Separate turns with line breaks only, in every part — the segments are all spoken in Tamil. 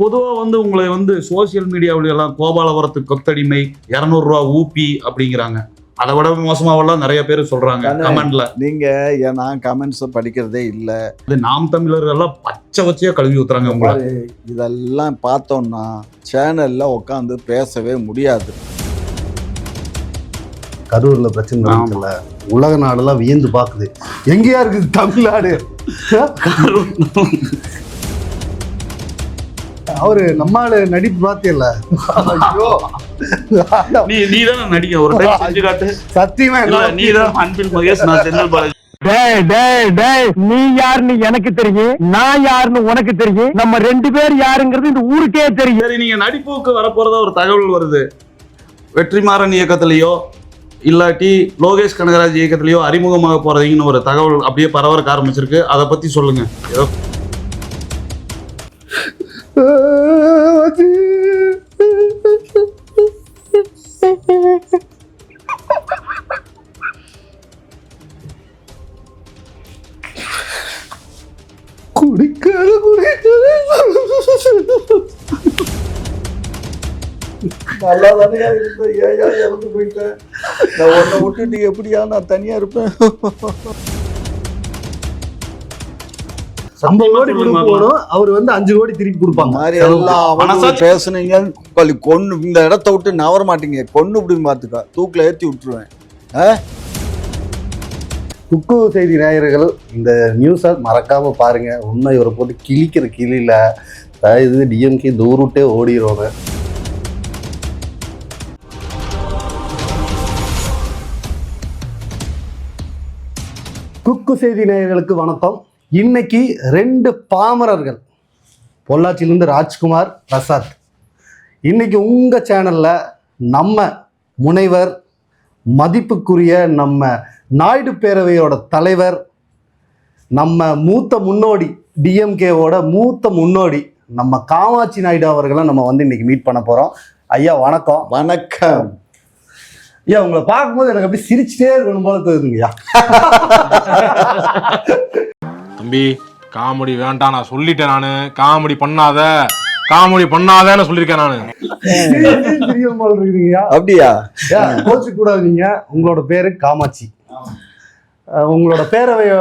பொதுவா வந்து உங்களை வந்து சோசியல் மீடியாவில எல்லாம் கோபாலபுரத்து கொத்தடிமை 200 ரூபா ஊப்பி அப்படிங்கிறாங்க. அதை விட மோசமாவெல்லாம் நிறைய பேர் சொல்றாங்க கமெண்ட்ல.
நீங்க நான் கமெண்ட்ஸ் படிக்கிறதே இல்ல.
இது நாம் தமிழர்கள் எல்லாம் பச்சை வச்சே கழுவி ஊத்துறாங்க உங்களை.
இதெல்லாம் பார்த்தோம்னா சேனல்ல உட்காந்து பேசவே முடியாது.
கரூர்ல பிரச்சனை நடக்கல, உலக நாடெல்லாம் வியந்து பாக்குது. எங்கேயா இருக்குது தமிழ்நாடு? அவரு நம்மால நடிப்பு பார்த்தேல்ல,
நீ தானே நடிக்க ஒரு டைம் செஞ்சு காட்டு.
சத்தியமா
நீ தான் அன்பில் மகேஷ், நான் செந்தில் பாலாஜி.
நீ யாருன்னு எனக்கு தெரியும், நான் யாருன்னு உனக்கு தெரியும். நம்ம 2 பேர் யாருங்கிறது இந்த ஊருக்கே தெரியும்.
சரி, நீங்க நடிப்புக்கு வரப்போறதா ஒரு தகவல் வருது. வெற்றிமாறன் இயக்கத்திலேயோ இல்லாட்டி லோகேஷ் கனகராஜ் இயக்கத்திலேயோ அறிமுகமாக போறதுன்னு ஒரு தகவல் அப்படியே பரவறக்க ஆரம்பிச்சிருக்கு. அதை பத்தி சொல்லுங்க. ஏதோ
குடிக்காத
நல்லா தானே இருந்தேன், ஏயா இறந்து போயிட்டேன். நான் உன்னை விட்டுட்டு எப்படியா நான் தனியா இருப்பேன்?
கோடி கொடுக்கணும், அவர் வந்து 5 கோடி திருப்பி கொடுப்பாங்க.
மாதிரி எல்லாம் பேசுனீங்க, கொன்னு இந்த இடத்த விட்டு நவர மாட்டீங்க. கொன்னு இப்படி பார்த்துக்கா, தூக்கில் ஏற்றி விட்டுருவேன்.
குக்கு செய்தி நேயர்கள் இந்த நியூஸை மறக்காம பாருங்க. உண்மை இவரை போட்டு கிழிக்கிற கிளியில இது டிஎம்கே தூருட்டே ஓடிடுவாங்க. குக்கு செய்தி நேயர்களுக்கு வணக்கம். இன்னைக்கு 2 பாமரர்கள், பொள்ளாச்சியிலிருந்து ராஜ்குமார், பிரசாத், இன்னைக்கு உங்க சேனல்ல நம்ம முனைவர், மதிப்புக்குரிய நம்ம நாயுடு பேரவையோட தலைவர், நம்ம மூத்த முன்னோடி, டிஎம்கேவோட மூத்த முன்னோடி நம்ம காமாட்சி நாயுடு அவர்களை நம்ம வந்து இன்னைக்கு மீட் பண்ண போறோம். ஐயா வணக்கம்.
வணக்கம்
ஐயா, உங்களை பார்க்கும்போது எனக்கு அப்படி சிரிச்சுட்டே இருக்கணும் போல தோணுதுங்கய்யா.
தம்பி, காமெடி வேண்டாம், நான் சொல்லிட்டேன். நானு காமெடி பண்ணாதன்னு சொல்லியிருக்கேன். நானு
தெரியும் போல இருக்குதுங்கய்யா.
அப்படியா?
கோச்சு கூடாது. நீங்க உங்களோட பேரு காமாட்சி, உங்களோட பேரவைய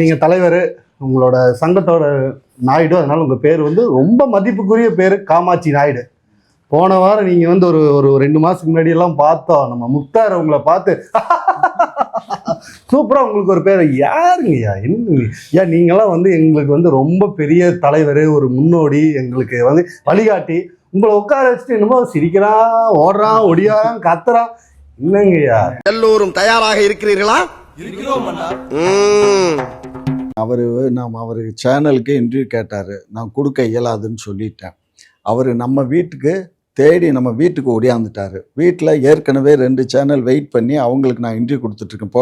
நீங்க தலைவர், உங்களோட சங்கத்தோட நாயுடு, அதனால உங்க பேர் வந்து ரொம்ப மதிப்புக்குரிய பேரு காமாட்சி நாயுடு. போன வாரம் நீங்க வந்து ஒரு 2 மாசத்துக்கு முன்னாடி எல்லாம் பார்த்தோம், நம்ம முக்தார் உங்களை பார்த்து சூப்பரா உங்களுக்கு ஒரு பேர். யாருங்கய்யா என்ன ஐயா, நீங்களாம் வந்து எங்களுக்கு வந்து ரொம்ப பெரிய தலைவர், ஒரு முன்னோடி, எங்களுக்கு வந்து வழிகாட்டி. உங்களை உட்கார வச்சுட்டு என்னமோ சிரிக்கிறான், ஓடுறான், ஒடியான், கத்துறான். இல்லைங்கய்யா.
எல்லோரும் தயாராக இருக்கிறீர்களா?
அவரு சேனலுக்கு இன்டர்வியூ கேட்டாரு. நான் கொடுக்க இயலாதுன்னு சொல்லிட்டேன். அவர் நம்ம வீட்டுக்கு தேடி நம்ம வீட்டுக்கு ஓடியாந்துட்டாரு. வீட்டில் ஏற்கனவே 2 சேனல் வெயிட் பண்ணி அவங்களுக்கு நான் இன்டர்வியூ கொடுத்துட்ருக்கேன்.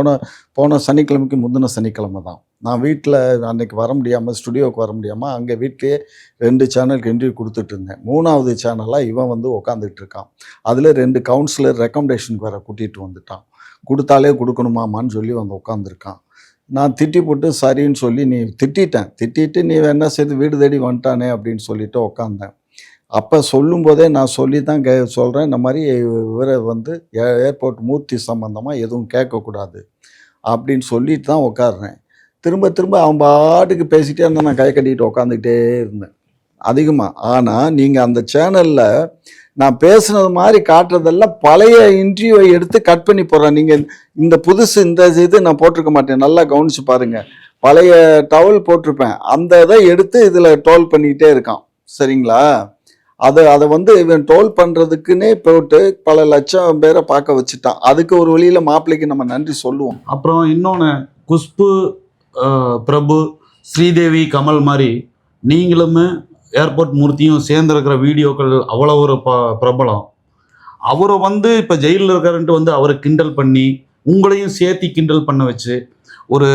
போன சனிக்கிழமைக்கு முந்தின சனிக்கிழமை தான் நான் வீட்டில் அன்றைக்கி வர முடியாமல், ஸ்டுடியோவுக்கு வர முடியாமல் அங்கே வீட்டிலேயே 2 சேனலுக்கு இன்டர்வியூ கொடுத்துட்டு இருந்தேன். 3வது சேனலாக இவன் வந்து உட்காந்துட்டு இருக்கான். அதில் 2 கவுன்சிலர் ரெக்கமெண்டேஷனுக்கு வேறு கூட்டிகிட்டு வந்துட்டான். கொடுத்தாலே கொடுக்கணுமாமான்னு சொல்லி வந்து உட்காந்துருக்கான். நான் திட்டி போட்டு சரின்னு சொல்லி திட்டிட்டு நீ வேணா சேர்த்து வீடு தேடி வந்துட்டானே அப்படின்னு சொல்லிட்டு உட்காந்தேன். அப்போ சொல்லும்போதே நான் சொல்லி தான் சொல்கிறேன், இந்த மாதிரி இவரை வந்து ஏர்போர்ட் மூர்த்தி சம்பந்தமாக எதுவும் கேட்கக்கூடாது அப்படின்னு சொல்லிட்டு தான் உட்காடுறேன். திரும்ப அவன் பாட்டுக்கு பேசிகிட்டே இருந்தால் நான் கை கட்டிக்கிட்டு உட்காந்துக்கிட்டே இருந்தேன் அதிகமாக. ஆனால் நீங்கள் அந்த சேனலில் நான் பேசுனது மாதிரி காட்டுறதெல்லாம் பழைய இன்டர்வியூவை எடுத்து கட் பண்ணி போடுறேன். நீங்கள் இந்த புதுசு இந்த இது நான் போட்டிருக்க மாட்டேன், நல்லா கவனித்து பாருங்கள். பழைய டவல் போட்டிருப்பேன், அந்த இதை எடுத்து இதில் டோல் பண்ணிக்கிட்டே இருக்கான். சரிங்களா? அதை வந்து இவன் டோல் பண்ணுறதுக்குன்னே போட்டு பல லட்சம் பேரை பார்க்க வச்சுட்டான். அதுக்கு ஒரு வழியில் மாப்பிள்ளைக்கு நம்ம நன்றி சொல்லுவோம்.
அப்புறம் இன்னொன்று, குஷ்பு, பிரபு, ஸ்ரீதேவி, கமல் மாதிரி நீங்களுமே ஏர்போர்ட் மூர்த்தியும் சேர்ந்துருக்கிற வீடியோக்கள் அவ்வளோ ஒரு பிரபலம். அவரை வந்து இப்போ ஜெயிலில் இருக்காருன்ட்டு வந்து அவரை கிண்டல் பண்ணி உங்களையும் சேர்த்தி கிண்டல் பண்ண வச்சு ஒரு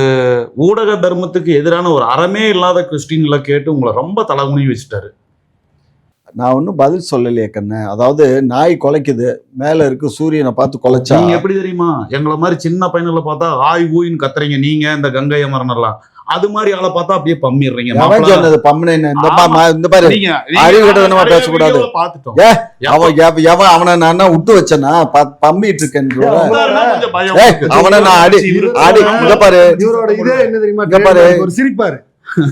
ஊடக தர்மத்துக்கு எதிரான ஒரு அறமே இல்லாத கிறிஸ்டின்ல கேட்டு உங்களை ரொம்ப தலைகுனி வச்சுட்டாரு.
நான் ஒன்றும் பதில் சொல்லலையே கண்ணு. அதாவது நாய் குலைக்குது, மேலே இருக்கு சூரியனை பார்த்து குலைச்சா.
நீங்க எப்படி தெரியுமா, எங்களை மாதிரி சின்ன பையன்களை பார்த்தா ஆய் ஊயின்னு கத்துறீங்க நீங்க, இந்த கங்கை அமரன் எல்லாம். அது மாதிரி ஆளை பார்த்தா அப்படியே பம்மிடுறீங்க.
எவன்
மாப்பிள,
சொன்னது பம்முனேன்னு?
ஆமா.
இந்த பாரு,
நீங்க
அறிவு கெட்டவனமா
நிறைய
பேசக்கூடாது.
வீடியோல பார்த்துட்டோம்.
எவன் அவனை நான் விட்டு வச்சேனா பம்பிட்டு இருக்கேன்.
உதாரணமா கொஞ்சம் பயம்
ஏய்,
இருக்கு.
அவனை நான் அடி இங்க பாரு,
இவரோட இதே என்ன தெரியுமா,
இங்க பாரு.
ஒரு சிரிப்பாரு.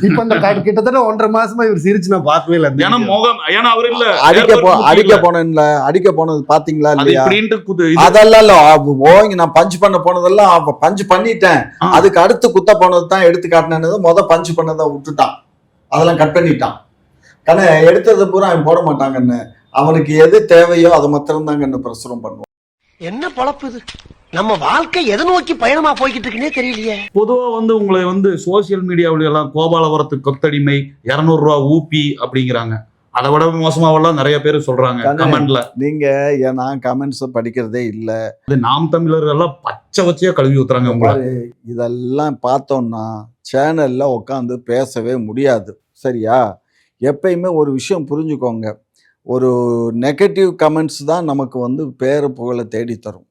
இப்ப இந்த கிட்டத்தட்ட 1.5 மாசமா இவர் சிரிச்சு நான் பார்க்கவே இல்லை.
ஏன்னா முகம், ஏன்னா அவர் இல்ல
அடிக்க போனது பாத்தீங்களா
அது
இல்லையா?
இப்படின்ட்டு
அதெல்லாம் இல்ல, ஓங்கி நான் பஞ்ச் பண்ண போனதெல்லாம் பஞ்ச் பண்ணிட்டேன். அதுக்கு அடுத்து குத்த போனது தான் எடுத்து காட்டினது. பஞ்ச் பண்ணதை விட்டுட்டான், அதெல்லாம் கட் பண்ணிட்டான். கண்ண எடுத்தது பூரா அவன் போட மாட்டாங்கன்னு. அவனுக்கு எது தேவையோ அதை மாத்திரம் தாங்க பிரசுரம் பண்ணுவான்.
என்ன பொழப்பு இது? நம்ம வாழ்க்கை எதை நோக்கி பயணமா போய்கிட்டு இருக்குன்னே தெரியலையே.
பொதுவா உங்களை சோசியல் மீடியாவில எல்லாம் கோபாலபுரத்து கொத்தடிமை 200 ரூபா ஊப்பி அப்படிங்கிறாங்க. அதை விட மோசமாவெல்லாம் நிறைய பேர் சொல்றாங்க கமெண்ட்ல.
நீங்க நான் கமெண்ட்ஸ் படிக்கிறதே இல்ல.
அது நாம் தமிழர்கள் எல்லாம் பச்சை வச்சையா கழுவி ஊத்துறாங்க உங்களை.
இதெல்லாம் பார்த்தோம்னா சேனல்ல உட்காந்து பேசவே முடியாது. சரியா? எப்பயுமே ஒரு விஷயம் புரிஞ்சுக்கோங்க, ஒரு நெகட்டிவ் கமெண்ட்ஸ் தான் நமக்கு பேர புகழை தேடி தரும்.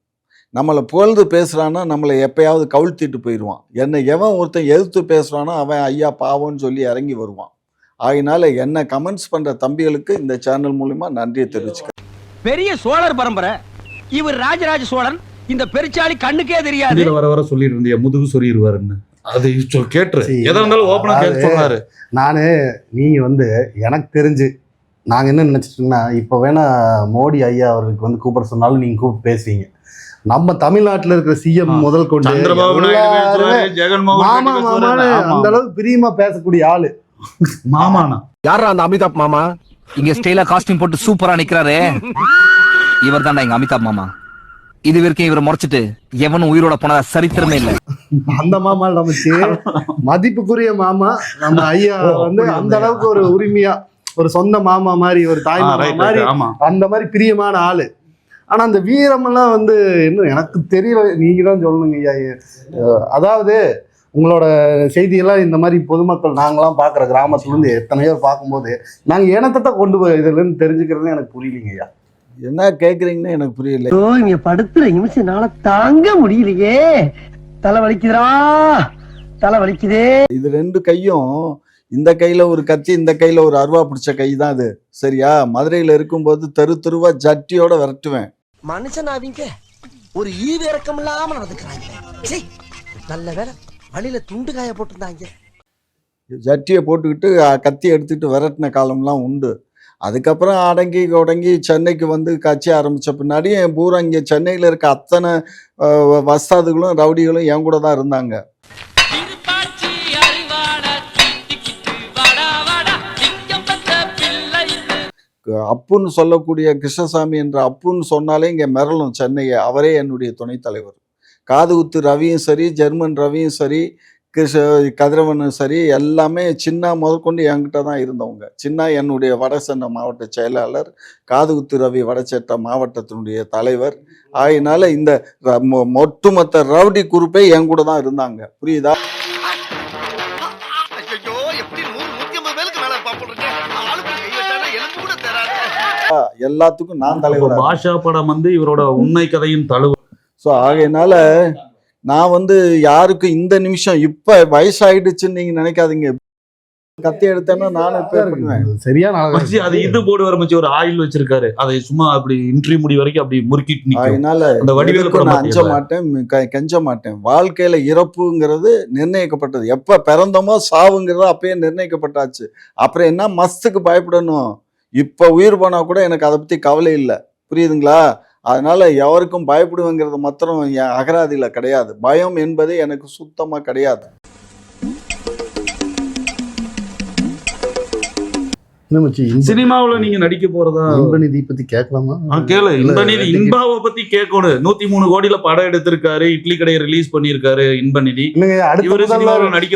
நம்மளை புகழ்ந்து பேசுகிறான்னா நம்மளை எப்பயாவது கவிழ்த்திட்டு போயிடுவான். என்னை எவன் ஒருத்தன் எதிர்த்து பேசுகிறானோ அவன் ஐயா பாவம்னு சொல்லி இறங்கி வருவான். அதனால என்ன கமெண்ட்ஸ் பண்ணுற தம்பிகளுக்கு இந்த சேனல் மூலிமா நன்றியை தெரிவிச்சுக்கிறேன்.
பெரிய சோழர் பரம்பரை இவர், ராஜராஜ சோழன். இந்த பெருச்சாளி கண்ணுக்கே தெரியாது.
வர சொல்லிட்டு இருந்தியா முதுகு சொல்லிடுவாருன்னு. அது கேட்டுரு, எதா இருந்தாலும் ஓப்பனா கேட்டு சொன்னாரு.
நீங்க எனக்கு தெரிஞ்சு நாங்க என்ன நினைச்சிட்டோம்னா, இப்ப வேணா மோடி ஐயா அவர்களுக்கு கூப்பிட சொன்னாலும் நீங்க கூப்பிட்டு பேசுவீங்க. நம்ம தமிழ்நாட்டுல இருக்கிற சிஎம் முதல் கொண்டு மாமா மாமான்னு அந்த அளவுக்கு பிரியமா பேசக்கூடிய ஆளு
மாமானா
யாரா அந்த அமிதாப் மாமா? இங்க ஸ்டைலா காஸ்டியூம் போட்டு சூப்பரா நிக்கிறாரு, இவர் தான்டா எங்க அமிதாப் மாமா. இது வரைக்கும் இவரை முறைச்சிட்டு எவனும் உயிரோட போனதா சரித்திரமே இல்ல.
அந்த மாமா நமக்கு மதிப்புக்குரிய மாமா. நம்ம ஐயா அந்த அளவுக்கு ஒரு உரிமையா, ஒரு சொந்த மாமா மாதிரி, ஒரு தாய் மாமா மாதிரி, அந்த மாதிரி பிரியமான ஆளு. ஆனா அந்த வீரமெல்லாம் இன்னும் எனக்கு தெரியல, நீங்க தான் சொல்லணுங்க ஐயா. அதாவது உங்களோட செய்தியெல்லாம் இந்த மாதிரி பொதுமக்கள் நாங்களாம் பார்க்குற கிராமத்துல இருந்து எத்தனை பேர் பார்க்கும்போது நாங்க இனத்தை கொண்டு போய் இதுல இருந்து தெரிஞ்சுக்கிறது எனக்கு புரியலைங்க ஐயா.
என்ன கேக்குறீங்கன்னு எனக்கு புரியல.
இங்க படுத்துற நிமிஷம்னால தாங்க முடியலையே, தலை வலிக்குதுடா, தலை வலிக்குதே. இது
2 கையும், இந்த கையில ஒரு கத்தி, இந்த கையில ஒரு அருவா பிடிச்ச கை தான் அது. சரியா? மதுரையில இருக்கும்போது தெருவா ஜட்டியோட விரட்டுவேன்.
மனுஷன் அவங்க ஒரு ஈவு இறக்கம் இல்லாம நடந்துக்கிறாங்க. நல்ல வேலை வழியில துண்டு காய போட்டிருந்தாங்க.
ஜட்டியை போட்டுக்கிட்டு கத்தி எடுத்துக்கிட்டு விரட்டின காலம்லாம் உண்டு. அதுக்கப்புறம் அடங்கி சென்னைக்கு கட்சி ஆரம்பித்த பின்னாடி பூரா இங்கே சென்னையில் இருக்க அத்தனை வஸ்தாதுகளும் ரவுடிகளும் என் கூட தான் இருந்தாங்க. அப்புன்னு சொல்லக்கூடிய கிருஷ்ணசாமி என்ற அப்புன்னு சொன்னாலே இங்கே மிரளும் சென்னையை. அவரே என்னுடைய துணைத் தலைவர். காதுகுத்து ரவியும் சரி, ஜெர்மன் ரவியும் சரி, கதிரவனும் சரி, எல்லாமே சின்ன முதற்கொண்டு என்கிட்ட தான் இருந்தவங்க. சின்ன என்னுடைய வடசென்னை மாவட்ட செயலாளர், காதுகுத்து ரவி வடசெட்ட மாவட்டத்தினுடைய தலைவர். ஆகினால இந்த ஒட்டுமொத்த ரவுடி குரூப்பே என் கூட தான் இருந்தாங்க. புரியுதா? எல்லாத்துக்கும் நான் தலைவர்.
பாஷா படம் இவரோட உண்மை கதையின் தழுவு.
ஸோ ஆகையினால நான் யாருக்கும் இந்த நிமிஷம் இப்ப வயசாயிடுச்சுன்னு நீங்க நினைக்காதீங்க. கத்தி எடுத்தேன்னா நானும் பண்ணுவேன்.
சரியா?
அது இது போடு வரமிச்சு ஒரு ஆயில் வச்சிருக்காரு, அதை சும்மா அப்படி இன்ட்ரி முடி வரைக்கும் அப்படி முறுக்கிட்டு.
அதனால அந்த வடிவேலுக்கு நான் அஞ்ச மாட்டேன், கெஞ்ச மாட்டேன். வாழ்க்கையில இறப்புங்கிறது நிர்ணயிக்கப்பட்டது. எப்ப பிறந்தோமோ சாவுங்கிறது அப்பயே நிர்ணயிக்கப்பட்டாச்சு. அப்புறம் என்ன மஸ்துக்கு பயப்படணும்? இப்ப உயிர் போனா கூட எனக்கு அதை பத்தி கவலை இல்லை. புரியுதுங்களா? அதனால எவருக்கும் பயப்படுவேங்கிறது மாத்திரம் என் அகராதியில கிடையாது. பயம் என்பது எனக்கு சுத்தமா கிடையாது.
சினிமாவுல நீங்க நடிக்க போறதா?
இன்பநிதி பத்தி கேட்கலாமா?
கேளு. இன்பநிதி, இன்பாவை பத்தி கேட்கணும். 103 கோடியில படம் எடுத்திருக்காரு, இட்லி கடையை ரிலீஸ் பண்ணிருக்காரு இன்பநிதி.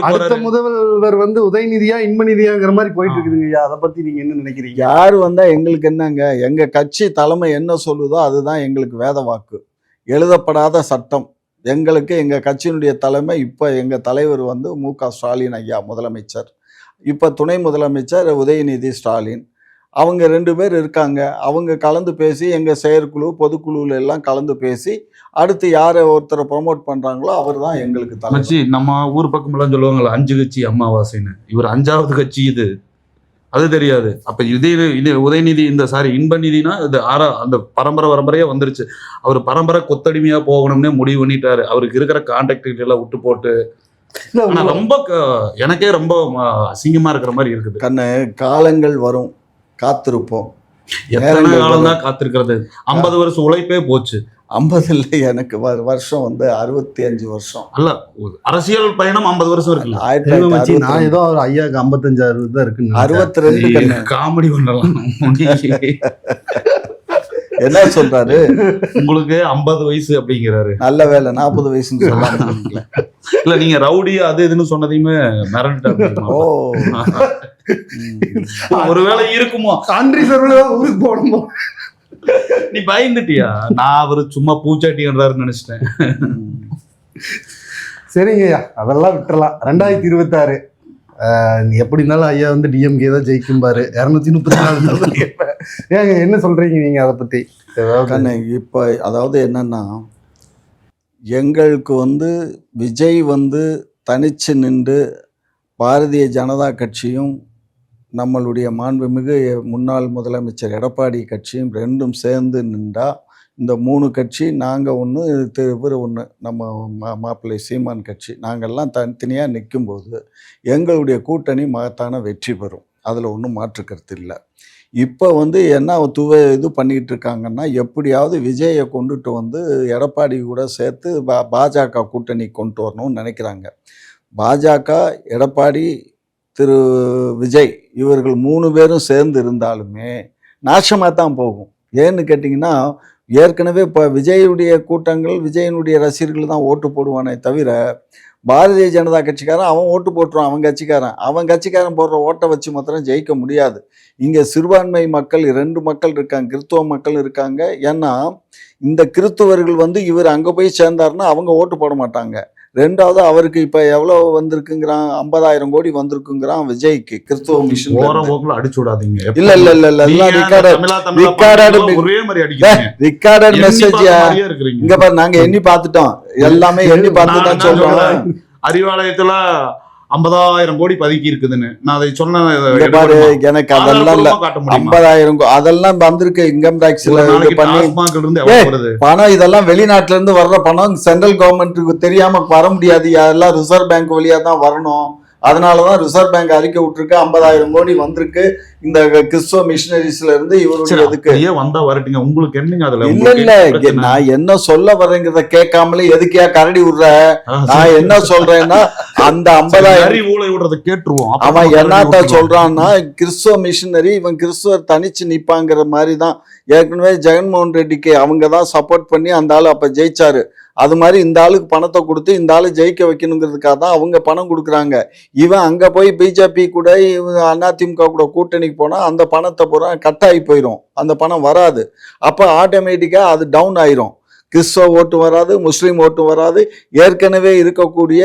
அடுத்த முதல்வர் உதயநிதியா இன்பநிதியாங்கிற மாதிரி போயிட்டு இருக்குதுங்க. அதை பத்தி நீங்க என்ன நினைக்கிறீங்க?
யாரு வந்தா எங்களுக்கு என்னங்க? எங்க கட்சி தலைமை என்ன சொல்லுதோ அதுதான் எங்களுக்கு வேத வாக்கு, எழுதப்படாத சட்டம். எங்களுக்கு எங்க கட்சியினுடைய தலைமை, இப்ப எங்க தலைவர் மு.க. ஸ்டாலின் ஐயா முதலமைச்சர், இப்போ துணை முதலமைச்சர் உதயநிதி ஸ்டாலின். அவங்க 2 பேர் இருக்காங்க. அவங்க கலந்து பேசி எங்கள் செயற்குழு பொதுக்குழுவில் எல்லாம் கலந்து பேசி அடுத்து யாரை ஒருத்தரை ப்ரொமோட் பண்ணுறாங்களோ அவர் தான் எங்களுக்கு தலைவர்.
மச்சி நம்ம ஊர் பக்கமெல்லாம் சொல்லுவாங்கல்ல 5 கட்சி அமாவாசைன்னு, இவர் 5வது கட்சி இது, அது தெரியாது. அப்ப இது உதயநிதி இந்த இன்ப நிதினா இது அந்த பரம்பரையா வந்துருச்சு. அவர் பரம்பரை கொத்தடிமையா போகணும்னே முடிவு பண்ணிட்டாரு. அவருக்கு இருக்கிற கான்டாக்ட் எல்லாம் விட்டு போட்டு. ஆனா ரொம்ப எனக்கே ரொம்ப அசிங்கமா இருக்கிற மாதிரி இருக்குது.
கண்ணு, காலங்கள் வரும், காத்திருப்போம்.
எத்தனை காலம் தான் காத்திருக்கிறது? 50 வருஷம் உழைப்பே போச்சு.
50 இல்லை, எனக்கு வருஷம் வந்து 65 வருஷம்.
அல்ல, அரசியல் பயணம் 50 வருஷம் இருக்குல்ல.
நான் ஏதோ ஒரு ஐயாக்கு 55 தான் இருக்கு.
62
காமெடி பண்ணலாம்.
என்ன சொல்றாரு?
உங்களுக்கு 50 வயசு அப்படிங்கிறாரு.
நல்ல வேலை 40 வயசுன்னு சொல்லாம.
இல்ல நீங்க ரவுடி அது இதுன்னு சொன்னதையுமே மிரண்டாரு.
ஓ,
ஒருவேளை இருக்குமோ
கான்ட்ரி சர்வல ஊருக்கு போகணுமோ?
நீ பயந்துட்டியா? நான் அவரு சும்மா பூச்சாட்டின்றாருன்னு நினைச்சிட்டேன்.
சரிங்கய்யா, அதெல்லாம் விட்டுறலாம். 2026 எப்படி இருந்தாலும் ஐயா வந்து டிஎம்கே தான் ஜெயிக்கும் பாரு. 234 ஏங்க என்ன சொல்றீங்க நீங்க அதை பத்தி?
இப்போ அதாவது என்னன்னா, எங்களுக்கு வந்து விஜய் வந்து தனிச்சு நின்று பாரதிய ஜனதா கட்சியும் நம்மளுடைய மாண்புமிகு முன்னாள் முதலமைச்சர் எடப்பாடி கட்சியும் 2ம் சேர்ந்து நின்றா இந்த 3 கட்சி, நாங்கள் ஒன்று, இவர் ஒன்று, நம்ம மாப்பிள்ளை சீமான் கட்சி, நாங்கள்லாம் தனித்தனியாக நிற்கும்போது எங்களுடைய கூட்டணி மகத்தான வெற்றி பெறும். அதில் ஒன்றும் மாற்றுக்கருத்து இல்லை. இப்போ வந்து என்ன இது பண்ணிக்கிட்டு இருக்காங்கன்னா, எப்படியாவது விஜயை கொண்டுட்டு வந்து எடப்பாடி கூட சேர்த்து பாஜக கூட்டணி கொண்டு வரணும்னு நினைக்கிறாங்க. பாஜக, எடப்பாடி, திரு விஜய் இவர்கள் 3 பேரும் சேர்ந்து இருந்தாலுமே நாசமாக தான் போகும். ஏன்னு கேட்டிங்கன்னா, ஏற்கனவே இப்போ விஜயுடைய கூட்டங்கள், விஜயனுடைய ரசிகர்கள் தான் ஓட்டு போடுவானே தவிர பாரதிய ஜனதா கட்சிக்காரன் அவன் ஓட்டு போட்டுருவான். அவன் கட்சிக்காரன் போடுற ஓட்டை வச்சு மாத்திரம் ஜெயிக்க முடியாது. இங்கே சிறுபான்மை மக்கள் 2 மக்கள் இருக்காங்க, கிறிஸ்துவ மக்கள் இருக்காங்க. ஏன்னா இந்த கிறிஸ்துவர்கள் வந்து இவர் அங்கே போய் சேர்ந்தாருன்னா அவங்க ஓட்டு போட மாட்டாங்க. 2வது அவருக்கு இப்போ எவ்வளோ வந்திருக்குங்கிறான், 50,000 கோடி வந்திருக்குங்கிறான் விஜய்க்கு கிறிஸ்துவ மிஷன்.
அடிச்சு விடாதீங்க.
இல்ல ரிகார்டட் மெசேஜ். இங்க பாரு, நாங்க எண்ணி பார்த்துட்டோம், எல்லாமே எண்ணி பார்த்து தான் சொல்றோம்.
அறிவாலயத்துல 50,000 கோடி பதுக்கி இருக்குதுன்னு நான் அதை சொன்ன.
எனக்கு அதெல்லாம் இல்ல, 50,000 அதெல்லாம் வந்திருக்கு இன்கம் டாக்ஸ்ல பண்ணி பணம். இதெல்லாம் வெளிநாட்டுல இருந்து வர்ற பணம், சென்ட்ரல் கவர்மெண்ட்டுக்கு தெரியாம வர முடியாது, அதெல்லாம் ரிசர்வ் பேங்க் வழியா தான் வரணும். அதனாலதான் ரிசர்வ் பேங்க் அறிக்கை விட்டுருக்கு, 50,000 கோடி வந்திருக்கு இந்த கிறிஸ்துவ மிஷனரிஸ்ல இருந்து. இவருடைய வந்தா வரட்டுங்க, உங்களுக்கு என்னங்க அதுல? இல்ல நான் என்ன சொல்ல வரேங்கிறத கேட்காமலே எதுக்கியா கரடி விடுற? நான் என்ன சொல்றேன்னா, அந்த 50,000
ஊழல் விடுறத கேட்டுருவோம்.
அவன் என்னத்தான் சொல்றான்னா, கிறிஸ்துவ மிஷனரி, இவன் கிறிஸ்துவர் தனிச்சு நிப்பாங்கிற மாதிரி தான். ஏற்கனவே ஜெகன்மோகன் ரெட்டிக்கு அவங்க தான் சப்போர்ட் பண்ணி அந்த ஆளு அப்ப ஜெயிச்சாரு. அது மாதிரி இந்த ஆளுக்கு பணத்தை கொடுத்து இந்த ஆளு ஜெயிக்க வைக்கணுங்கிறதுக்காக தான் அவங்க பணம் கொடுக்குறாங்க. இவன் அங்க போய் பிஜேபி கூட அதிமுக கூட கூட்டணிக்கு போனா அந்த பணத்தை பூரா கட் ஆகி போயிடும், அந்த பணம் வராது. அப்ப ஆட்டோமேட்டிக்கா அது டவுன் ஆயிரும். கிறிஸ்தவ ஓட்டு வராது, முஸ்லீம் ஓட்டு வராது. ஏற்கனவே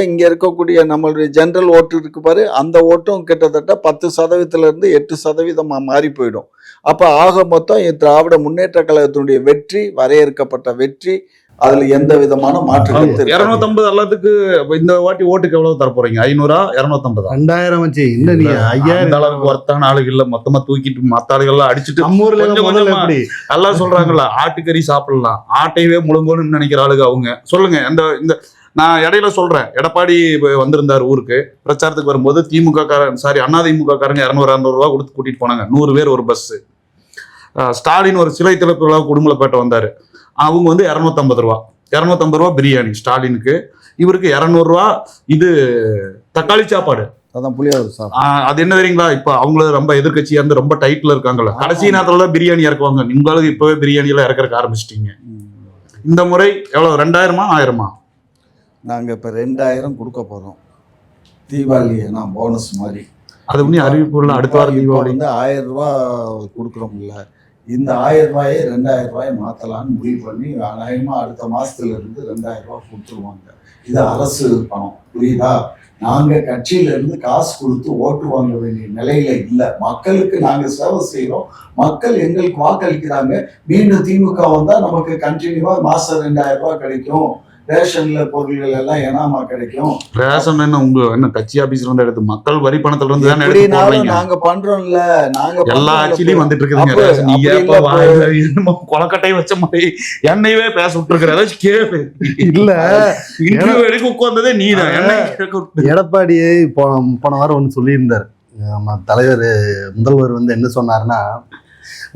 இங்க இருக்கக்கூடிய நம்மளுடைய ஜென்ரல் ஓட்டு இருக்கு பாரு, அந்த ஓட்டும் கிட்டத்தட்ட 10% 8% மாறி போயிடும். அப்ப ஆக மொத்தம் திராவிட முன்னேற்ற கழகத்தினுடைய வெற்றி வரையறுக்கப்பட்ட வெற்றி. அதுல எந்த விதமான மாற்று
250 எல்லாத்துக்கு இந்த வாட்டி ஓட்டுக்கு எவ்வளவு தர போறீங்க? 500 250
2000 வச்சு இல்ல, நீ 5000
அளவுக்கு ஒருத்தான ஆளுகள்ல மொத்தமா தூக்கிட்டு மத்த ஆளுகள்லாம் அடிச்சுட்டு எல்லாம் சொல்றாங்கல்ல, ஆட்டுக்கறி சாப்பிடலாம், ஆட்டையவே முழுங்கணும்னு நினைக்கிற ஆளுங்க அவங்க. சொல்லுங்க. இந்த நான் இடையில சொல்றேன், எடப்பாடி வந்திருந்தார் ஊருக்கு பிரச்சாரத்துக்கு வரும்போது, அதிமுக காரங்க 200 ரூபா கொடுத்து கூட்டிட்டு போனாங்க, 100 பேர் ஒரு பஸ். ஸ்டாலின் ஒரு சிலை திறப்பு விழா உடுமலைப்பேட்டை வந்தாரு, அவங்க வந்து 250 ரூபா, 250 ரூபா பிரியாணி ஸ்டாலினுக்கு, இவருக்கு 200 ரூபா இது தக்காளி சாப்பாடு.
அதான் புளியாவது சார்.
அது என்ன தெரியுங்களா, இப்ப அவங்கள ரொம்ப எதிர்கட்சியா இருந்து ரொம்ப டைட்ல இருக்காங்கல்ல, கடைசி நேரத்துல தான் பிரியாணி இறக்குவாங்க. உங்களுக்கு இப்பவே பிரியாணி எல்லாம் இறக்கறக்கு ஆரம்பிச்சிட்டீங்க. இந்த முறை எவ்வளவு? 2000 1000?
நாங்க இப்ப 2000 கொடுக்க போறோம் தீபாவளியை, நான் போனஸ் மாதிரி.
அது அறிவிப்பு அடுத்த வாரம் தீபாவளி
வந்து 1000 ரூபா கொடுக்குறோம்ல. இந்த 1000 ரூபாயை 2000 ரூபாய் மாற்றலான்னு முடிவு பண்ணி அநேகமாக அடுத்த மாதத்துல இருந்து 2000 ரூபாய் கொடுத்துருவாங்க. இது அரசு பணம், புரியுதா? நாங்கள் கட்சியிலேருந்து காசு கொடுத்து ஓட்டு வாங்க வேண்டிய நிலையில இல்லை. மக்களுக்கு நாங்கள் சேவை செய்கிறோம், மக்கள் எங்களுக்கு வாக்களிக்கிறாங்க. மீண்டும் திமுக வந்தால் நமக்கு கண்டினியூவாக மாதம் 2000 ரூபாய் கிடைக்கும். ரேஷன்ல பொருள்கள் எல்லாம் ஏனாமா கிடைக்கும்.
ரேஷன் என்ன உங்க என்ன கட்சி ஆபீஸ்ல இருந்து எடுத்து மக்கள் வரி பணத்துல இருந்து தானே எடுத்து போடுறீங்க.
நாங்க பண்றோம்ல, நாங்க
எல்லா ஆட்சியிலயும் வந்துட்டு இருக்குதுங்க ரேஷன். நீ ஏப்ப வாயில கொலக்கட்டை வச்ச மாதிரி என்னையவே பேச விட்டுருக்கிற. ஏதாச்சும் கேளு. இல்ல இன்டர்வியூ எடுக்க உட்கார்ந்ததே நீதான்.
எடப்பாடி போன வாரம் ஒன்று சொல்லியிருந்தார். நம்ம தலைவர் முதல்வர் வந்து என்ன சொன்னாருன்னா,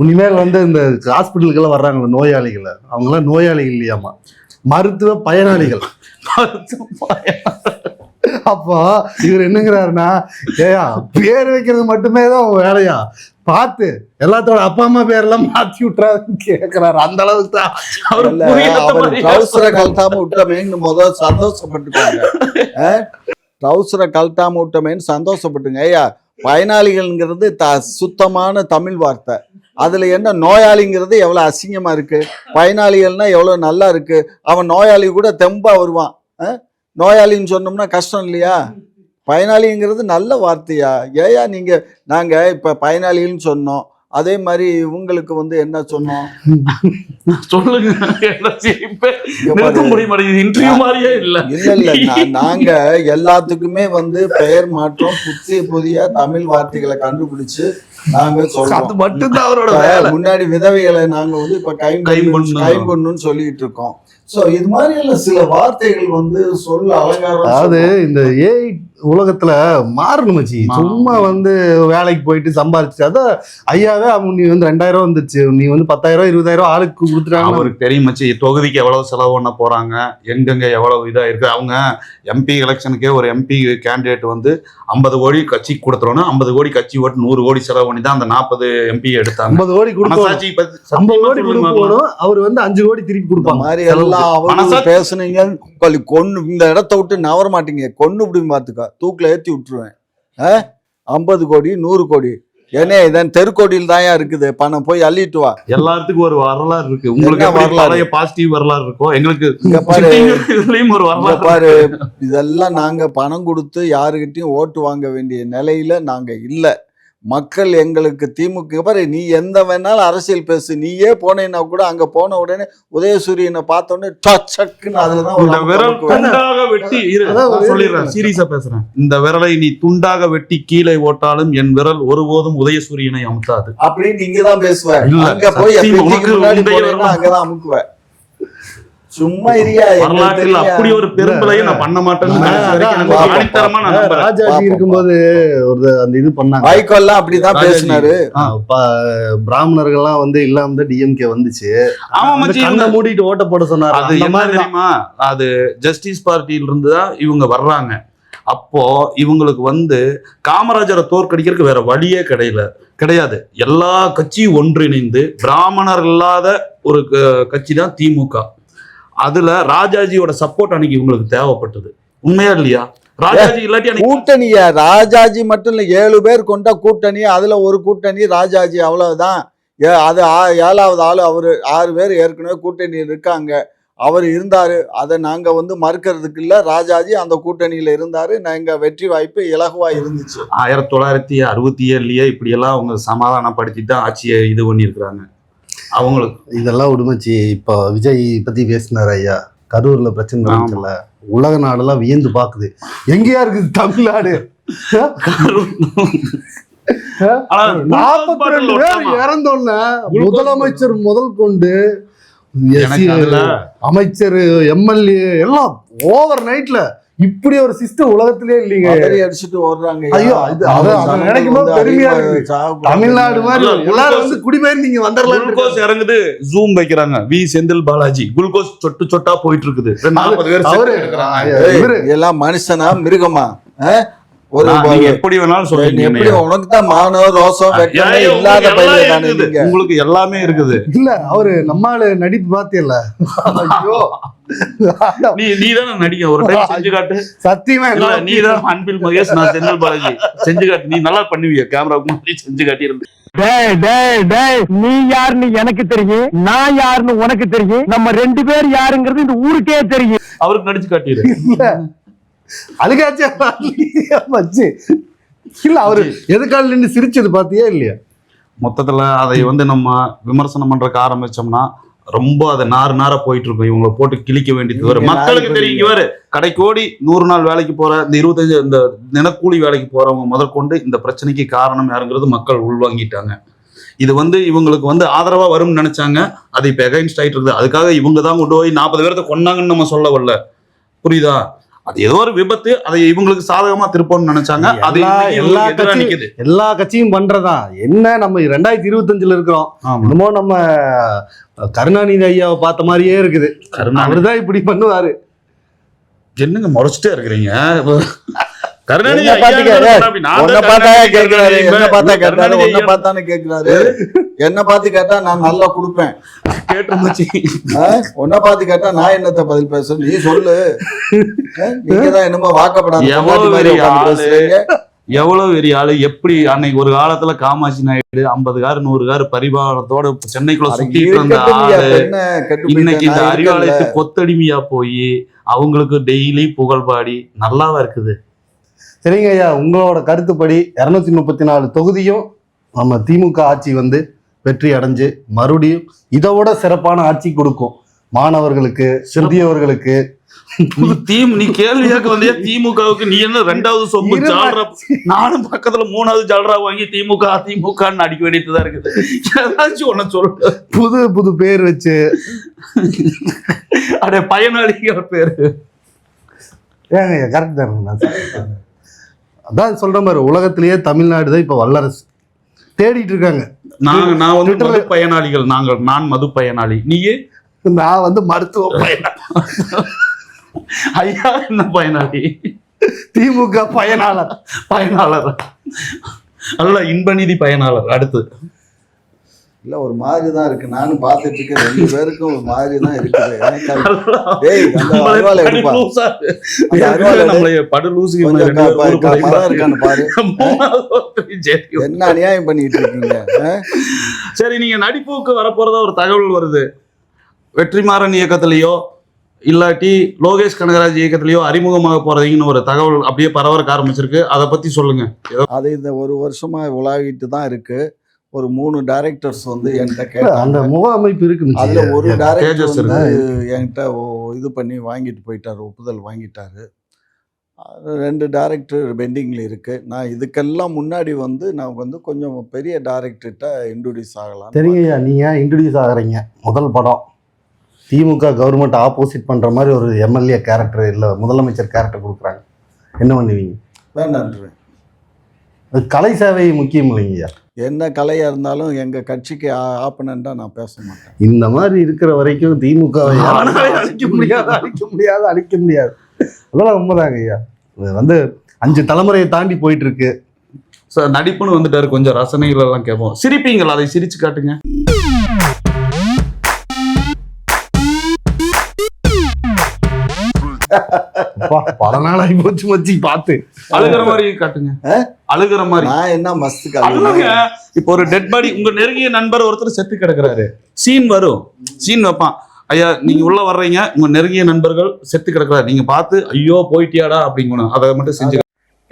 இனிமேல் வந்து இந்த ஹாஸ்பிட்டலுக்கெல்லாம் வர்றாங்களே நோயாளிகள், அவங்களாம் நோயாளிகள் இல்லையாமா, மருத்துவ பயனாளிகள். அப்போ இவர் என்னங்கிறாருன்னா, ஏயா பேர் வைக்கிறது மட்டுமே தான் வேலையா, பார்த்து எல்லாத்தோட அப்பா அம்மா பேரெல்லாம் மாத்தி விட்டுறாருன்னு கேட்கிறாரு. அந்த அளவுக்கு தான்
ட்ரௌசரை கழட்டாம விட்டமேன்னு முதல் சந்தோஷப்பட்டுக்காங்க. ட்ரௌசரை கழட்டாம விட்டமேன்னு சந்தோஷப்பட்டுங்க. ஐயா பயனாளிகள்ங்கிறது சுத்தமான தமிழ் வார்த்தை. அதுல என்ன நோயாளிங்கிறது எவ்வளவு அசிங்கமா இருக்கு, பயனாளிகள்னா எவ்வளவு நல்லா இருக்கு. அவன் நோயாளி கூட தெம்பா வருவான். நோயாளின்னு சொன்னோம்னா கஷ்டம் இல்லையா? பயனாளிங்கிறது நல்ல வார்த்தையா? ஏயா நீங்க நாங்க இப்ப பயனாளின்னு சொன்னோம், அதே மாதிரி உங்களுக்கு வந்து என்ன சொன்னோம்
சொல்லுங்க.
நாங்க எல்லாத்துக்குமே வந்து பெயர் மாற்றம் புதிய தமிழ் வார்த்தைகளை கண்டுபிடிச்சு நாங்க சொல்றோம்.
மட்டும்தான் அவரோட வேலை.
முன்னாடி விதவைகளை நாங்க வந்து இப்ப கைம்பொண்ணுன்னு சொல்லிட்டு இருக்கோம். சோ இது மாதிரி எல்லாம் சில வார்த்தைகள் வந்து சொல்ல அலங்காரம்.
அதாவது இந்த ஏஐ உலகத்துல மாறணும் மச்சி. சும்மா வந்து வேலைக்கு போயிட்டு சம்பாரிச்சு அதான் ஐயாவே நீ வந்து 2000 வந்துருச்சு, நீ வந்து 10,000 20,000 ஆளுக்கு கொடுத்துட்டாங்க.
அவருக்கு தெரியும் மச்சி தொகுதிக்கு எவ்வளவு செலவு பண்ண போறாங்க, எங்கெங்க எவ்வளவு இதா இருக்கு. அவங்க எம்பி எலெக்ஷனுக்கே ஒரு எம்பி கேண்டிடேட் வந்து 50 கோடி கட்சிக்கு கொடுத்துறோம்னா 50 கோடி கட்சி ஓட்டு 100 கோடி செலவு பண்ணி தான் அந்த 40 எம்பி எடுத்தாங்க.
50 கோடி கொடுக்கணும், 50 கோடி கொடுக்கணும். அவர் வந்து 5 கோடி திருப்பி கொடுப்பாங்க மாதிரி எல்லாம் பேசுனீங்க. கொன்னு இந்த இடத்த விட்டு நவர மாட்டீங்க, கொன்னு இப்படி பார்த்துக்கா தூக்கில ஏத்தி விட்டுருவேன். 50 கோடி 100 கோடி ஏனே இதன் தெருக்கோடியில் தான் இருக்குது பணம், போய் அள்ளிட்டு வா.
எல்லாத்துக்கும் ஒரு வரலாறு இருக்கு. உங்களுக்கு வரலாறு பாசிட்டிவ் வரலாறு இருக்கும், எங்களுக்கு ஒரு வரலாறு
பாரு. இதெல்லாம் நாங்க பணம் கொடுத்து யாருக்கிட்டையும் ஓட்டு வாங்க வேண்டிய நிலையில நாங்க இல்ல. மக்கள் எங்களுக்கு திமுக பாரு, நீ எந்த வேணாலும் அரசியல் பேசு, நீயே போனேன்னா கூட அங்க போன உடனே உதயசூரியனை பார்த்தோன்னே அதுலதான்
சொல்லிடுறேன். சீரியஸா பேசுறேன். இந்த விரலை நீ துண்டாக வெட்டி கீழே ஓட்டாலும் என் விரல் ஒருபோதும் உதயசூரியனை அமுத்தாது
அப்படின்னு நீங்கதான் பேசுவேன். அங்க போய் அங்கதான் அமுக்குவேன். சும்மா
வரலாற்றில் அப்படி ஒரு பெரும்பலையை நான் பண்ண மாட்டேன்னு
ராஜாஜி இருக்கும்போது ஒரு அந்த இது பண்ணாங்க.
வாய்க்கோல்லாம் அப்படிதான் பேசினாரு.
பிராமணர்கள்லாம் வந்து இல்லாம டிஎம்கே வந்துச்சு. கண்ணை மூடிட்டு ஓட்ட போட சொன்னாரு.
அது என்ன தெரியுமா, அது ஜஸ்டிஸ் பார்ட்டியில இருந்து தான் இவங்க வர்றாங்க. அப்போ இவங்களுக்கு வந்து காமராஜரை தோற்கடிக்கிறதுக்கு வேற வழியே கிடையாது. எல்லா கட்சியும் ஒன்றிணைந்து பிராமணர் இல்லாத ஒரு கட்சி தான் திமுக. அதுல ராஜாஜியோட சப்போர்ட் அன்னைக்கு இவங்களுக்கு தேவைப்பட்டது. உண்மையா இல்லையா? ராஜாஜி இல்லாட்டி
கூட்டணியா? ராஜாஜி மட்டும் இல்ல, 7 பேர் கொண்ட கூட்டணி. அதுல ஒரு கூட்டணி ராஜாஜி, அவ்வளவுதான். அது 7வது ஆளு அவரு. 6 பேர் ஏற்கனவே கூட்டணி இருக்காங்க. அவர் இருந்தாரு, அதை நாங்க வந்து மறுக்கிறதுக்கு இல்ல. ராஜாஜி அந்த கூட்டணியில இருந்தாரு, நாங்க வெற்றி வாய்ப்பு இலகுவா இருந்துச்சு.
1967 இப்படி எல்லாம் அவங்க சமாதானப்படுத்தி தான் ஆட்சியை இது பண்ணிருக்கிறாங்க. அவங்களுக்கு
இதெல்லாம் உடுமச்சி. இப்போ விஜய் பத்தி பேசினார் ஐயா. கரூர்ல பிரச்சனை நடக்கல, உலக நாடெல்லாம் வியந்து பாக்குது. எங்கேயா இருக்குது தமிழ்நாடு? 42 பேர் இறந்தோன்ன முதலமைச்சர் முதல் கொண்டு அமைச்சர் எம்எல்ஏ எல்லாம் ஓவர் நைட்ல இப்படி ஒரு சிஸ்டம் உலகத்திலே இல்லைங்க.
அடிச்சுட்டு ஓடுறாங்க.
ஐயோ நினைக்கும் போது பெருமையா இருக்கு. தமிழ்நாடு மாதிரி எல்லாரும் வந்து குடிபெயர் நீங்க வந்துடலாம்.
குளுக்கோஸ் இறங்குது, ஜூம் வைக்கிறாங்க. வி செந்தில் பாலாஜி குளுக்கோஸ் சொட்டு சொட்டா போயிட்டு இருக்குது. 40 பேர்
எல்லாம் மனுஷனா மிருகமா?
நீங்க எப்படி வேணாலும் சொல்லுங்க.
எப்படி உனக்கு தான் மானம் ரோசம் வெட்கமே இல்லாத பையன் தானே நீங்க.
உங்களுக்கு எல்லாமே இருக்குது.
இல்ல அவரு நம்மால நடிப்பு பாத்தியல்ல, ஐயோ
நீ தானே நடிக்க ஒரு டைம் செஞ்சு காட்டு.
சத்தியமா
இல்ல நீ தான் அன்பில் மகேஷ், நான் செந்தில் பாலாஜி. செஞ்சு காட்டு, நீ நல்லா பண்ணுவீங்க. கேமராவுக்கு முன்னாடி செஞ்சு காட்டி இருந்து.
டேய் டேய் டேய், நீ யாருன்னு எனக்கு தெரியும், நான் யாருன்னு உனக்கு தெரியும், நம்ம 2 பேர் யாருங்கிறது இந்த ஊருக்கே தெரியும்.
அவருக்கு நடிச்சு காட்டிடு.
அழுகாச்சே வச்சு இல்ல அவரு எதுக்கால நின்று சிரிச்சது பாத்தியா இல்லையா?
மொத்தத்துல அதை நம்ம விமர்சனம் பண்றதுக்கு ஆரம்பிச்சோம்னா ரொம்ப அதை நார போயிட்டு இருக்கும். இவங்களை போட்டு கிழிக்க வேண்டியது வரும். மக்களுக்கு தெரியும். இங்க வேறு கடைக்கோடி 100 நாள் வேலைக்கு போற, இந்த 25 இந்த தினக்கூலி வேலைக்கு போறவங்க முதற்கொண்டு இந்த பிரச்சனைக்கு காரணம் யாருங்கிறது மக்கள் உள்வாங்கிட்டாங்க. இது இவங்களுக்கு ஆதரவா வரும்னு நினைச்சாங்க. அது இப்ப எகைன்ஸ்ட் ஆயிட்டு இருக்குது. அதுக்காக இவங்க தான் கொண்டு போய் 40 பேர்த்த கொண்டாங்கன்னு நம்ம சொல்ல வரல, புரியுதா? அது ஏதோ ஒரு விபத்து, அதை இவங்களுக்கு சாதகமா திருப்பணும்னு நினைச்சாங்க. அது
எல்லா கட்சியும் பண்றதா என்ன. நம்ம 2025 இருக்கிறோம். என்னமோ நம்ம கருணாநிதி ஐயாவை பார்த்த மாதிரியே இருக்குது. அவருதான் இப்படி பண்ணுவாரு.
என்னங்க முறைச்சிட்டே இருக்கிறீங்க?
என்ன பார்த்து கேட்டா நான் நல்லா கொடுப்பேன். உன்னை பார்த்து கேட்டா நான் என்னத்த பதில் பேச, நீ சொல்லு. நீங்கதான் என்னமோ வாக்கப்படாத
எவ்வளவு பெரிய ஆளு. எப்படி அன்னைக்கு ஒரு காலத்துல காமாட்சி நாயுடு 50 காரு 100 காரு பரிபாலத்தோட சென்னைக்குள்ள சுத்திட்டு இருந்த ஆளு இன்னைக்கு இந்த அறிவாலயத்து கொத்தடிமையா போய் அவங்களுக்கு டெய்லி புகழ்பாடி நல்லாவா இருக்குது?
சரிங்க ஐயா, உங்களோட கருத்துப்படி 234 தொகுதியும் நம்ம திமுக ஆட்சி வெற்றி அடைஞ்சு மறுபடியும் இதோட சிறப்பான ஆட்சி கொடுக்கும். மாணவர்களுக்கு, சிறுதியவர்களுக்கு.
நீ கேள்வி கேட்க வந்தியா? திமுகவுக்கு நீ என்ன 2வது சொம்பு ஜால்ரா? நானும் பக்கத்துல 3வது ஜால்ரா வாங்கி திமுக திமுகன்னு அடிக்க வேண்டியதுதான் இருக்குது. ஏதாச்சும் ஒண்ணு சொல்ல,
புது பேர் வச்சு
அடைய பயனாளிகள் பேரு.
ஏங்க கரெக்ட் தானே? அதான் சொல்ற மாதிரி உலகத்திலேயே தமிழ்நாடு தான் இப்ப வல்லரசு தேடிட்டு இருக்காங்க.
நான் மது பயனாளிகள். நான் மது பயனாளி. நீயே?
நான் மருத்துவ பயனாளி.
ஐயா என்ன பயனாளி?
திமுக பயனாளர்
அல்ல,
இன்பநிதி பயனாளர். அடுத்து
இல்ல ஒரு மாதிரி தான் இருக்கு. நானும் பார்த்துட்டு இருக்கேன். 2 பேருக்கும் ஒரு மாதிரி தான் இருக்குது. என்ன அநியாயம் பண்ணிட்டு இருக்கீங்க?
சரி, நீங்க நடிப்புக்கு வரப்போறதா ஒரு தகவல் வருது. வெற்றிமாறன் இயக்கத்திலேயோ இல்லாட்டி லோகேஷ் கனகராஜ் இயக்கத்திலேயோ அறிமுகமாக போறதுன்னு ஒரு தகவல் அப்படியே பரவறக்க ஆரம்பிச்சிருக்கு. அதை பத்தி சொல்லுங்க.
அது இந்த 1 வருஷமா உலாவிட்டு தான் இருக்கு. ஒரு 3 டைரக்டர்ஸ் என்கிட்ட கேட்டாங்க.
அந்த முக அமைப்பு இருக்கு.
அதுல ஒரு டைரக்டர் என்கிட்ட இது பண்ணி வாங்கிட்டு போயிட்டாரு, ஒப்புதல் வாங்கிட்டாரு. 2 டைரக்டர் பெண்டிங்ல இருக்கு. நான் இதுக்கெல்லாம் முன்னாடி நான் கொஞ்சம் பெரிய டைரக்டர்கிட்ட இன்ட்ரோடியூஸ் ஆகலாம்.
சரிங்கய்யா, நீங்க இன்ட்ரோடியூஸ் ஆகுறீங்க. முதல் படம் திமுக கவர்மெண்ட் ஆப்போசிட் பண்ற மாதிரி ஒரு எம்எல்ஏ கேரக்டர் இல்ல முதலமைச்சர் கேரக்டர் கொடுக்குறாங்க, என்ன பண்ணுவீங்க?
வேண்டான்றேன்.
கலை சேவை முக்கியம் இல்லைங்கய்யா.
என்ன கலையா இருந்தாலும் எங்க கட்சிக்கு ஆப்பனண்டா நான் பேச மாட்டேன்.
இந்த மாதிரி இருக்கிற வரைக்கும் திமுகவை அழிக்க முடியாது. அதெல்லாம் உண்மைதாங்க ஐயா. 5 தலைமுறையை தாண்டி போயிட்டு இருக்கு.
நடிப்புன்னு வந்துட்டாரு. கொஞ்சம் ரசனைகள் எல்லாம் கேட்போம். சிரிப்பீங்களா? அதை சிரிச்சு காட்டுங்க.
பல நாளாகி போச்சு மச்சி பார்த்து.
அழுகிற மாதிரி காட்டுங்க. அழுகிற மாதிரி.
நான் என்ன மஸ்து
இப்போ ஒரு டெட் பாடி, உங்க நெருங்கிய நண்பர் ஒருத்தர் செத்து கிடக்குறாரு. சீன் வரும், சீன் வைப்பான். ஐயா நீங்க உள்ள வர்றீங்க, உங்க நெருங்கிய நண்பர்கள் செத்து கிடக்குறாரு, நீங்க பார்த்து ஐயோ போயிட்டியாடா அப்படிங்கணும். அதை மட்டும் செஞ்சு.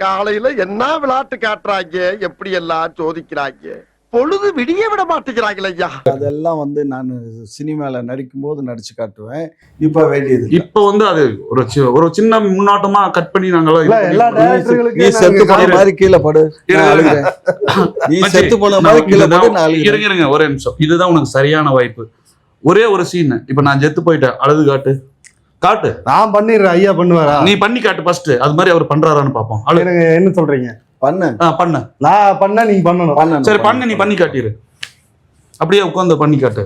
காலையில என்ன விளையாட்டு காட்டுறாங்க, எப்படி எல்லாம் சோதிக்கிறாங்க, பொழுது விடிய விட மாட்டேங்கிறாங்களே ஐயா.
அதெல்லாம் நான் சினிமால நடிக்கும் போது நடிச்சு காட்டுவேன். இப்ப வேண்டியது
இப்ப அது ஒரு சின்ன முன்னாட்டமா கட் பண்ணி
நீ செத்து போன மாதிரி கீழே படு, நீ செத்து போன மாதிரி கீழே படு.
இருங்க ஒரே நிமிஷம். இதுதான் உனக்கு சரியான வாய்ப்பு. ஒரே ஒரு சீன். இப்ப நான் செத்து போயிட்டேன், அழுது காட்டு.
நான் பண்ணிடுறேன். ஐயா பண்ணுவாரா?
நீ பண்ணி காட்டு ஃபர்ஸ்ட். அது மாதிரி அவர் பண்றாரான்னு பாப்போம்.
என்ன சொல்றீங்க?
பண்ணு.
நான் பண்ண நீங்க பண்ணணும்.
சரி பண்ணு, நீ பண்ணி காட்டிரு. அப்படியே உட்கார்ந்து பண்ணி காட்டு.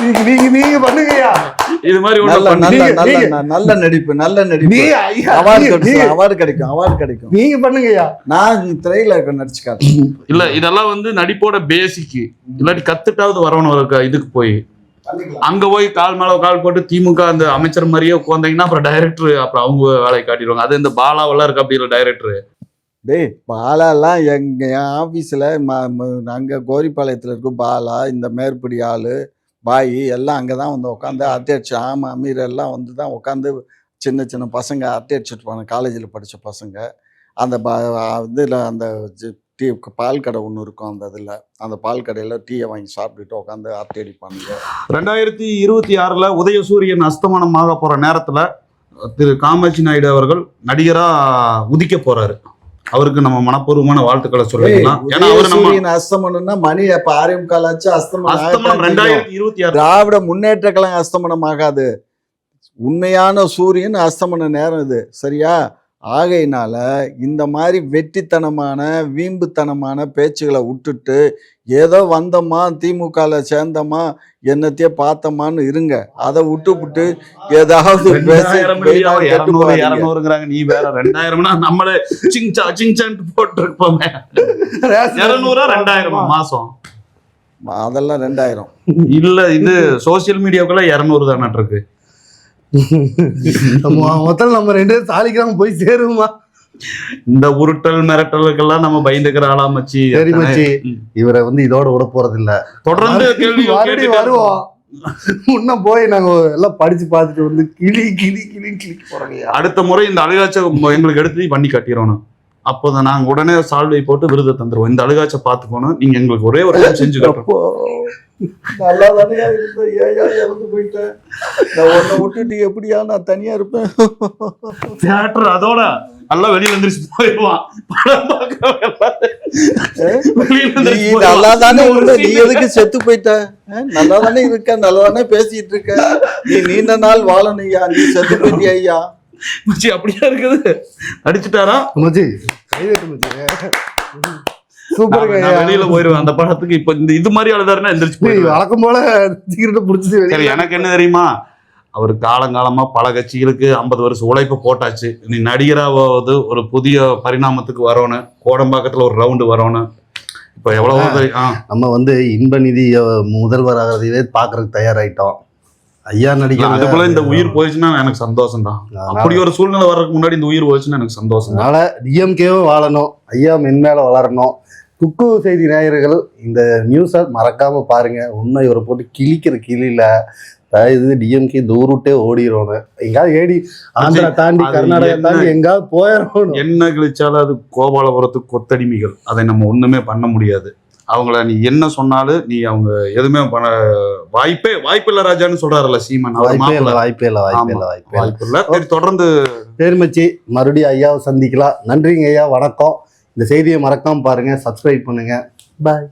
நீங்க பண்ணுங்கய்யா.
இது மாதிரி ஒண்ணு
நல்ல
பண்ணி-
நல்ல
நீங்க-
நல்ல நல்ல நடிப்பு, நல்ல நடிப்பு.
நீங்க ஐயா,
அவார்டு கிடைக்கும்.
நீங்க பண்ணுங்கய்யா.
நான் திரையில நடிச்சு காட்டுறேன்.
இல்ல இதெல்லாம் வந்து நடிப்போட பேசிக். இல்லாட்டி கத்துட்டாவது வரணும் ஒரு இதுக்கு போய் அங்க போய் கால் மேல கால் போட்டு திமுக அந்த அமைச்சர் மாதிரியே உட்காந்தீங்கன்னா அப்புறம் டைரக்டர் அப்புறம் அவங்க வேலையை காட்டிடுவாங்க. அது இந்த பாலாவெல்லாம் இருக்கு அப்படி இல்லை டைரக்டர்.
டேய் பாலாலாம் என் ஆஃபீஸில் அங்கே கோரிப்பாளையத்தில் இருக்கும் பாலா, இந்த மேற்படி ஆள் பாய் எல்லாம் அங்கே தான் வந்து உட்காந்து அரட்டை அடிச்சு, ஆமாம் அமீர் எல்லாம் வந்து தான் உட்காந்து சின்ன சின்ன பசங்க அரட்டை அடிச்சுட்டு போனாங்க, காலேஜில் படித்த பசங்க. அந்த இதில் அந்த டீ பால் கடை ஒன்று இருக்கும், அந்த பால் கடையில் டீயை வாங்கி சாப்பிட்டுட்டு உட்காந்து அரட்டை அடிப்பானுங்க.
2026 உதயசூரியன் அஸ்தமனமாக போற நேரத்துல திரு காமாட்சி நாயுடு அவர்கள் நடிகரா உதிக்க போறாரு. அவருக்கு நம்ம மனப்பூர்வமான வாழ்த்துக்களை சொல்லிக்கலாம். ஏன்னா அவரு நம்ம
சூரியன் அஸ்தமனம்னா மணி அப்ப 6:45 ஆச்சு.
அஸ்தமனம் 2026
திராவிட முன்னேற்ற கழகம் அஸ்தமனம் ஆகாது. உண்மையான சூரியன் அஸ்தமன நேரம் இது, சரியா? ஆகையினால இந்த மாதிரி வெட்டித்தனமான வீம்புத்தனமான பேச்சுகளை விட்டுட்டு ஏதோ வந்தோமா திமுகவில் சேர்ந்தோமா என்னத்தையே பார்த்தோமான்னு இருங்க. அதை விட்டுவிட்டு ஏதாவது
200 நீ வேற 2000 நம்மளே சிங்சா சிங்சான்ட்டு போட்டிருப்போமே. 200 2000 மாசம்
அதெல்லாம் 2000
இல்ல. இது சோசியல் மீடியாவுக்குள்ள 200 தானே இருக்கு.
மொத்தம் நம்ம 2 பேரும் சாலிக்கிராம போய் சேருமா?
இந்த உருட்டல் மிரட்டலுக்கெல்லாம் நம்ம பயந்துக்கிற ஆளா மச்சி.
சரி மச்சி, இவரை வந்து இதோட விட போறது இல்ல.
தொடர்ந்து கேள்வி
மறுபடியும் வருவோம். முன்ன போய் நாங்க எல்லாம் படிச்சு பார்த்துட்டு வந்து கிளி கிளி கிளி கிளி போறோங்க.
அடுத்த முறை இந்த அழுகாச்சை எங்களுக்கு எடுத்து பண்ணி கட்டிடணும். அப்போதான் நாங்க உடனே சால்வை போட்டு விருதை தந்துருவோம். இந்த அழுகாச்சை பார்த்துக்கணும், நீங்க எங்களுக்கு ஒரே ஒரு டைம் செஞ்சு கட்டுறோம்.
நல்லா தானே இருந்த, ஏயா இறந்து போயிட்டேன். நான் உன்னை விட்டுட்டு எப்படியா நான் தனியா இருப்பேன்?
தியேட்டர் அதோட எல்லாம் வெளியில எந்திரிச்சு போயிடுவான். படம் பார்க்கறவங்க
நீ நல்லா தானே இருந்த, நீ எதுக்கு செத்து போயிட்ட? நல்லா தானே இருக்க, நல்லா தானே பேசிட்டு இருக்க. நீ நீண்ட நாள் வாழணும்யா, நீ செத்து போயிட்டியா ஐயா?
மச்சி அப்படியா இருக்குது? அடிச்சுட்டாரா
மச்சி? கைவேட்டு மச்சி. சூப்பர்.
நான் வெளியில போயிருவேன் அந்த படத்துக்கு. இப்ப இந்த இது மாதிரி அழுதாருன்னா எந்திரிச்சு போயிருவேன்.
வழக்கம் போல சிகரெட் புடிச்சு.
சரி, எனக்கு என்ன தெரியுமா, அவர் காலங்காலமா பல கட்சிகளுக்கு 50 வருஷம் உழைப்பு போட்டாச்சு. நீ நடிகராவது ஒரு புதிய பரிணாமத்துக்கு வரணும், கோடம்பாக்கத்துல ஒரு ரவுண்டு வரணும். இப்ப எவ்வளவு
நம்ம வந்து இன்ப நிதி முதல்வர் ஆகிறதையே பாக்குறதுக்கு தயாராயிட்டோம். ஐயா நடிகர்
அதுக்குள்ள இந்த உயிர் போயிடுச்சுன்னா எனக்கு சந்தோஷம் தான். அப்படி ஒரு சூழ்நிலை வர்றதுக்கு முன்னாடி இந்த உயிர் போயிடுச்சுன்னா எனக்கு சந்தோஷம்.
அதனால டிஎம்கேவும் வாழணும், ஐயா மென்மேல வளரணும். குக்கு செய்தி நேயர்கள் இந்த நியூஸை மறக்காம பாருங்க. உண்மை இவரை போட்டு கிழிக்கிற கிளியில இது டிஎம்கே தூருட்டே ஓடிடணும். எங்காவது ஏடி ஆந்திரா தாண்டி கர்நாடகா தாண்டி எங்காவது போயிடணும்.
என்ன கிழிச்சாலும் அது கோபாலபுரத்துக்கு கொத்தடிமைகள். அதை நம்ம ஒண்ணுமே பண்ண முடியாது. அவங்கள நீ என்ன சொன்னாலும் நீ அவங்க எதுவுமே பண்ண வாய்ப்பு இல்ல ராஜான்னு சொல்றாருல்ல சீமன்.
வாய்ப்பே இல்ல.
தொடர்ந்து
பேருமச்சி மறுபடியும் ஐயாவை சந்திக்கலாம். நன்றிங்க ஐயா, வணக்கம். இந்த செய்தியை மறக்காம பாருங்க, சப்ஸ்கிரைப் பண்ணுங்க. பாய்.